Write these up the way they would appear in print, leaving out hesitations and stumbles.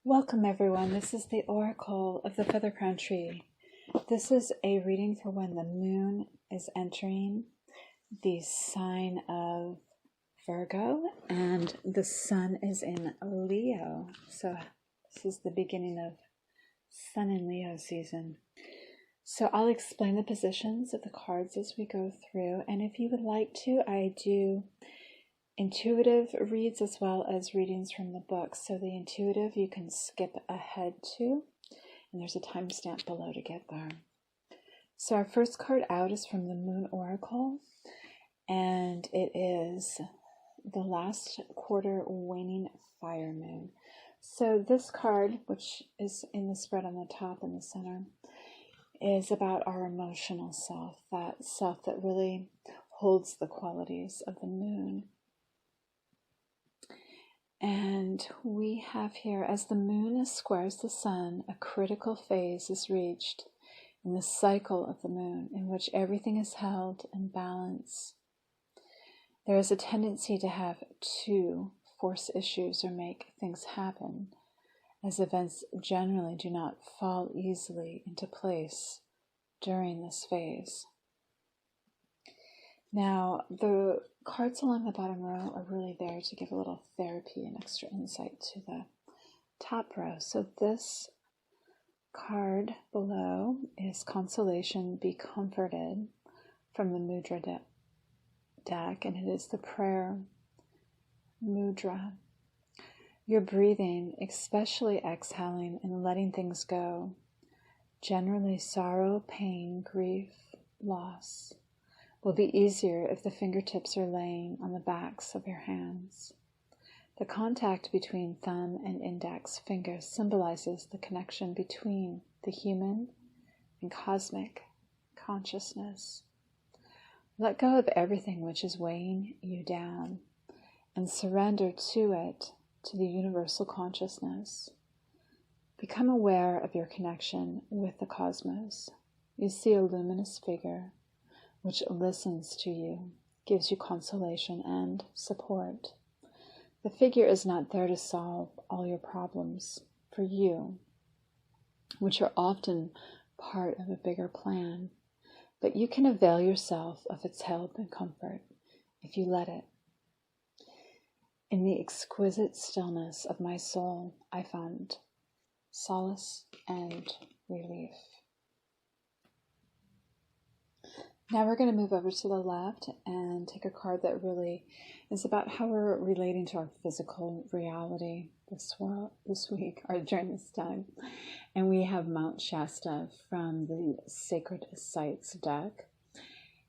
Welcome everyone, this is the Oracle of the Feather Crown Tree. This is a reading for when the moon is entering the sign of Virgo and the sun is in Leo. So this is the beginning of Sun in Leo season. So I'll explain the positions of the cards as we go through, and if you would like to, I do intuitive reads as well as readings from the book. So the intuitive you can skip ahead to, and there's a timestamp below to get there. So our first card out is from the Moon Oracle, and it is the last quarter waning fire moon. So this card, which is in the spread on the top in the center, is about our emotional self that really holds the qualities of the moon. And we have here, as the moon squares the sun, a critical phase is reached in the cycle of the moon, in which everything is held in balance. There is a tendency to have to force issues or make things happen, as events generally do not fall easily into place during this phase. Now, the cards along the bottom row are really there to give a little therapy and extra insight to the top row. So this card below is Consolation, Be Comforted, from the Mudra deck, and it is the prayer mudra. You're breathing, especially exhaling and letting things go. Generally, sorrow, pain, grief, loss will be easier if the fingertips are laying on the backs of your hands. The contact between thumb and index fingers symbolizes the connection between the human and cosmic consciousness. Let go of everything which is weighing you down and surrender to it, to the universal consciousness. Become aware of your connection with the cosmos. You see a luminous figure which listens to you, gives you consolation and support. The figure is not there to solve all your problems for you, which are often part of a bigger plan, but you can avail yourself of its help and comfort if you let it. In the exquisite stillness of my soul, I found solace and relief. Now we're going to move over to the left and take a card that really is about how we're relating to our physical reality this week or during this time. And we have Mount Shasta from the Sacred Sites deck.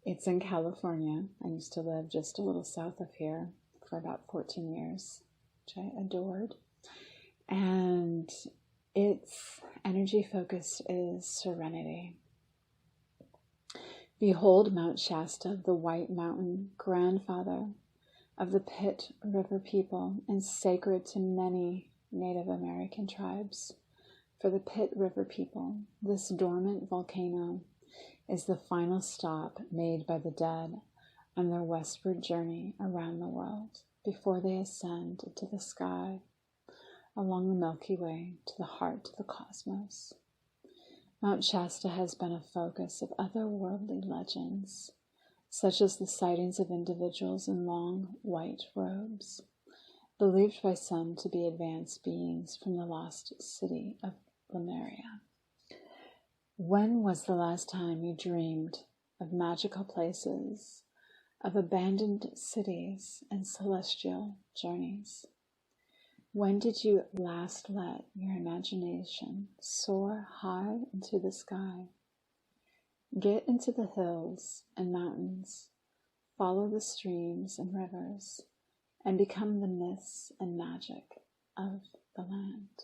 It's in California. I used to live just a little south of here for about 14 years, which I adored. And its energy focus is serenity. Behold Mount Shasta, the White Mountain, grandfather of the Pitt River people and sacred to many Native American tribes. For the Pitt River people, this dormant volcano is the final stop made by the dead on their westward journey around the world before they ascend into the sky along the Milky Way to the heart of the cosmos. Mount Shasta has been a focus of otherworldly legends, such as the sightings of individuals in long white robes, believed by some to be advanced beings from the lost city of Lemuria. When was the last time you dreamed of magical places, of abandoned cities and celestial journeys? When did you last let your imagination soar high into the sky? Get into the hills and mountains, follow the streams and rivers, and become the myths and magic of the land.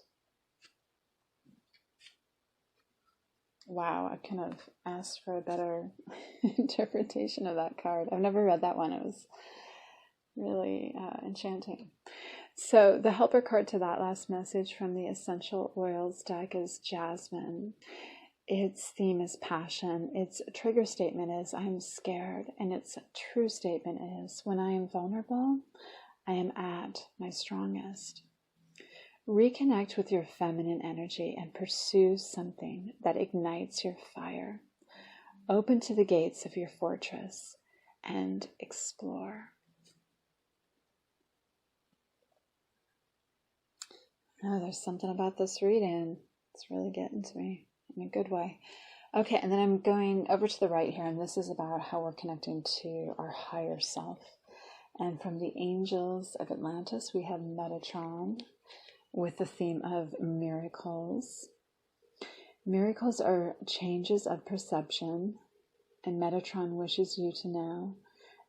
Wow, I kind of asked for a better interpretation of that card. I've never read that one. It was really enchanting. So the helper card to that last message from the Essential Oils deck is Jasmine. Its theme is passion. Its trigger statement is I'm scared. And its true statement is when I am vulnerable, I am at my strongest. Reconnect with your feminine energy and pursue something that ignites your fire. Open to the gates of your fortress and explore. Oh, there's something about this reading. It's really getting to me in a good way. Okay, and then I'm going over to the right here, and this is about how we're connecting to our higher self. And from the Angels of Atlantis, we have Metatron with the theme of miracles. Miracles are changes of perception, and Metatron wishes you to know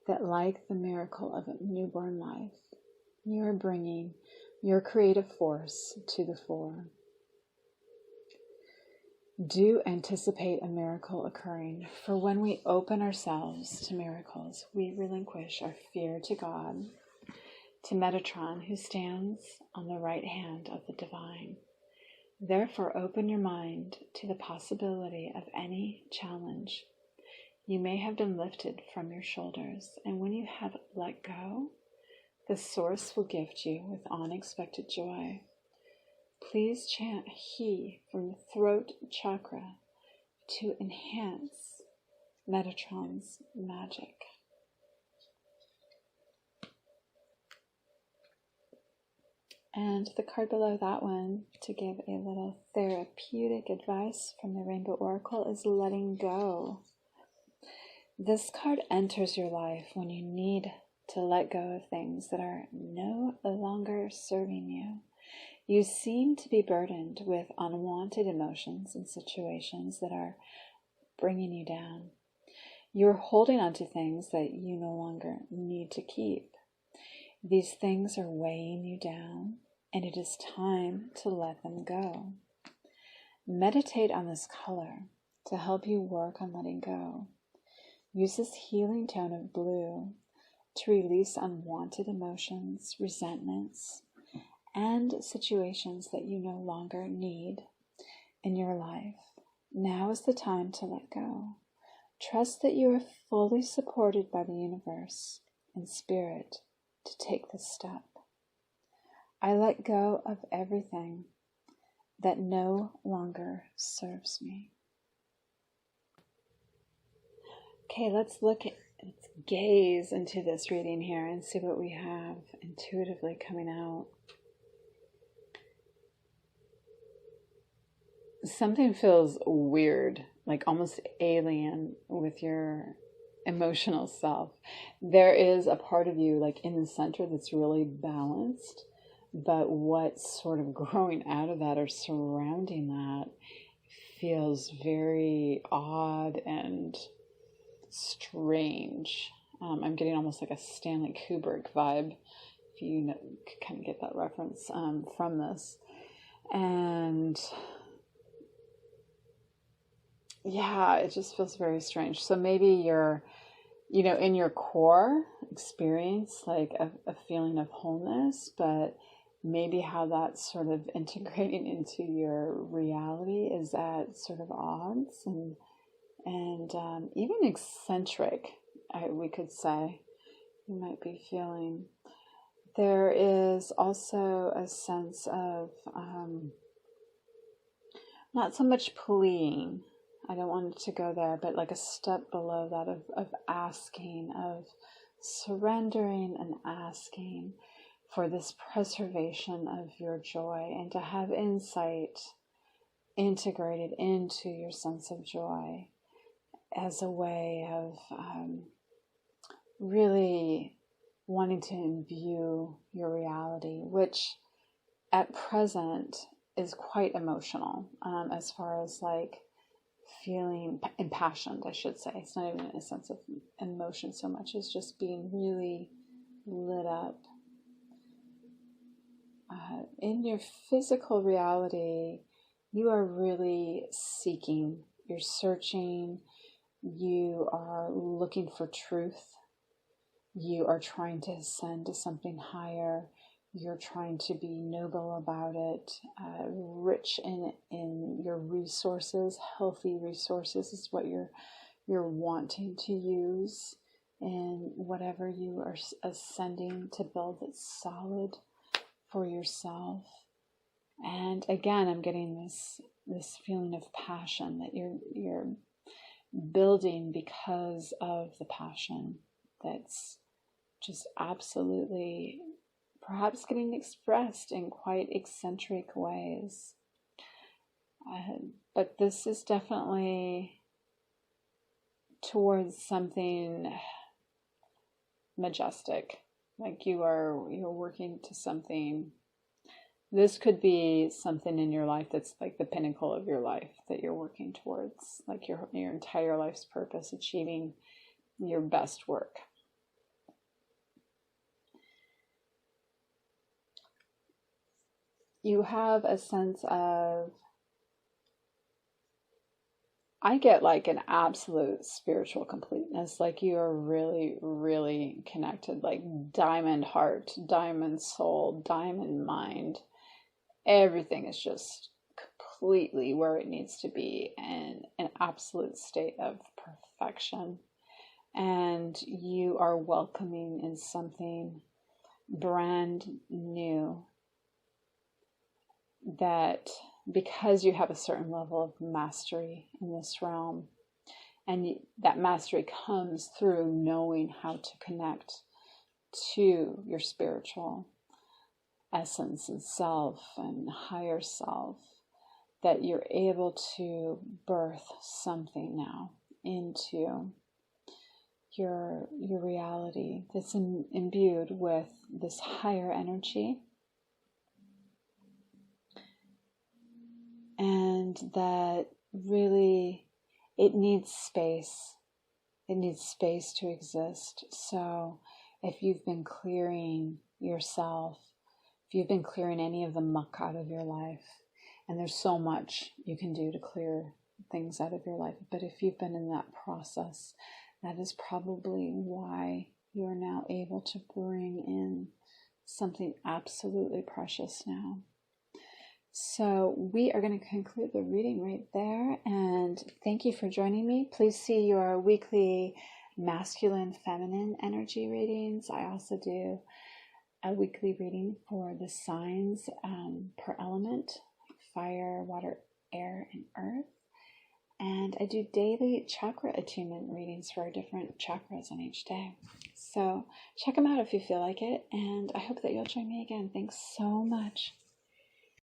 that, like the miracle of a newborn life, you are bringing your creative force to the fore. Do anticipate a miracle occurring, for when we open ourselves to miracles, we relinquish our fear to God, to Metatron, who stands on the right hand of the divine. Therefore, open your mind to the possibility of any challenge. You may have been lifted from your shoulders, and when you have let go, the source will gift you with unexpected joy. Please chant He from the throat chakra to enhance Metatron's magic. And the card below that one, to give a little therapeutic advice from the Rainbow Oracle, is letting go. This card enters your life when you need to let go of things that are no longer serving you. You seem to be burdened with unwanted emotions and situations that are bringing you down. You're holding on to things that you no longer need to keep. These things are weighing you down, and it is time to let them go. Meditate on this color to help you work on letting go. Use this healing tone of blue to release unwanted emotions, resentments, and situations that you no longer need in your life. Now is the time to let go. Trust that you are fully supported by the universe and spirit to take this step. I let go of everything that no longer serves me. Okay, let's gaze into this reading here and see what we have intuitively coming out. Something feels weird, like almost alien with your emotional self. There is a part of you, like in the center, that's really balanced, but what's sort of growing out of that or surrounding that feels very odd and strange. I'm getting almost like a Stanley Kubrick vibe, if you could kind of get that reference from this. And yeah, it just feels very strange. So maybe you're, in your core experience, like a feeling of wholeness, but maybe how that's sort of integrating into your reality is at sort of odds and even eccentric, we could say, you might be feeling. There is also a sense of not so much pleading. I don't want it to go there, but like a step below that of asking, of surrendering and asking for this preservation of your joy and to have insight integrated into your sense of joy as a way of really wanting to imbue your reality, which at present is quite emotional, as far as like feeling impassioned, I should say. It's not even a sense of emotion so much as just being really lit up. In your physical reality, you are really seeking, you're searching, you are looking for truth, you are trying to ascend to something higher, you're trying to be noble about it, rich in your resources, healthy resources is what you're wanting to use in whatever you are ascending to build that's solid for yourself. And again, I'm getting this feeling of passion that you're building because of the passion that's just absolutely perhaps getting expressed in quite eccentric ways. But this is definitely towards something majestic, like you're working to something. This could be something in your life that's like the pinnacle of your life that you're working towards, like your entire life's purpose, achieving your best work. You have a sense of, I get like an absolute spiritual completeness, like you are really, really connected, like diamond heart, diamond soul, diamond mind. Everything is just completely where it needs to be and an absolute state of perfection. And you are welcoming in something brand new that, because you have a certain level of mastery in this realm, and that mastery comes through knowing how to connect to your spiritual essence and self and higher self, that you're able to birth something now into your reality that's imbued with this higher energy, and that really it needs space. It needs space to exist. So if you've been clearing yourself, if you've been clearing any of the muck out of your life, and there's so much you can do to clear things out of your life, but if you've been in that process, that is probably why you are now able to bring in something absolutely precious now. So we are going to conclude the reading right there, and thank you for joining me. Please see your weekly masculine, feminine energy readings. I also do a weekly reading for the signs per element: fire, water, air, and earth. And I do daily chakra attunement readings for our different chakras on each day. So check them out if you feel like it, and I hope that you'll join me again. Thanks so much.